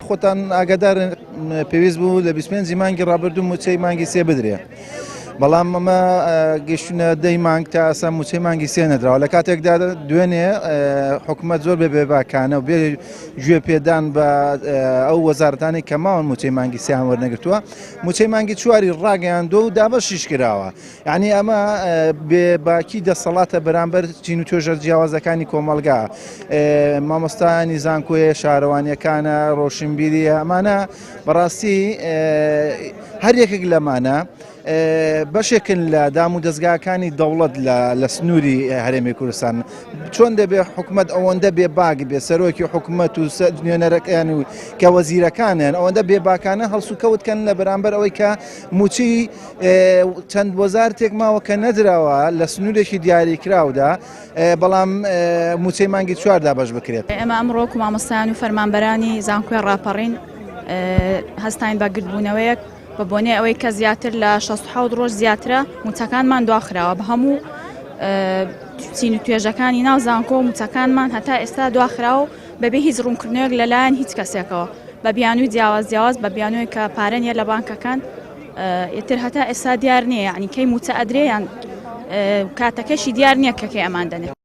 خۆتان ئاگادارن پێویست بوو لە 25 مانگی ڕابردوو موچەی مانگی سێ بدرێ. بەڵام ئەمە گەشتونە 10 مانگ تا ئەسا موچەی مانگی سێ نەدراوە. لە کاتێکدا دوێنێ حکوومەت زۆر بێ بێباکانە و بێ گوێ پێدان بە ئەو وەزارەتانی کە ماون موچەی مانگی سێیان وەرنەگرتووە، موچەی مانگی چواری ڕاگەیاندووە و دابەشیش کراوە. یعنی ئەمە بێباکی دەسەڵاتە بەرامبەر چین و توێژە جیاوازەکانی کۆمەلگا، مامۆستایانی زانکۆیە، شارەوانیەکانە، ڕۆشنبیریە، ئەمانە بەڕاستی هەر یەکێک لەمانە بەشێکن لە دام و دەستگاکانی دەوڵەت لە سنووری هەرێمی کوردستان. چۆن دەبێت حکوومەت ئەوەندە بێباک بێ، سەرۆکی حکوومەت و نوێنەرەکان و کە وەزیرەکانن ئەوەندە بێباکانە هەڵسوکەوتکەن لە بەرامبەر ئەوەی کە موچی چەند وەزارتێک ماوە کە نەدراوە لە سنوورێکی دیاریکراودا، بەڵام موچەی مانگی چوار دابەش بکرێت. ئێمە ئەمڕۆ مامۆستایان و فەرمانبەرانی زانکۆی ڕاپەڕین هەستین بە گرتبوونەوەیەک بە بۆنێ ئەوەی کە زیاتر لە 67 ڕۆژ زیاترە موچەکانمان دواخراوە بە هەموو چین و توێژەکانی ناو زانکۆ و موچەکانمان هەتا ئێستا دواخراوە بەبێ هیچ ڕوونکردنەوەک لەلایەن هیچ کەسێکەوە، بە بیانووی جیاواز بە بیانووی کە پارە نیە لە بانکەکان. ئێتر هەتا ئێستا دیار نییە، یعنی کەی موچە ئەدرێ یان کاتەکەشی دیار نییە کە کەی ئەمان دەنێت.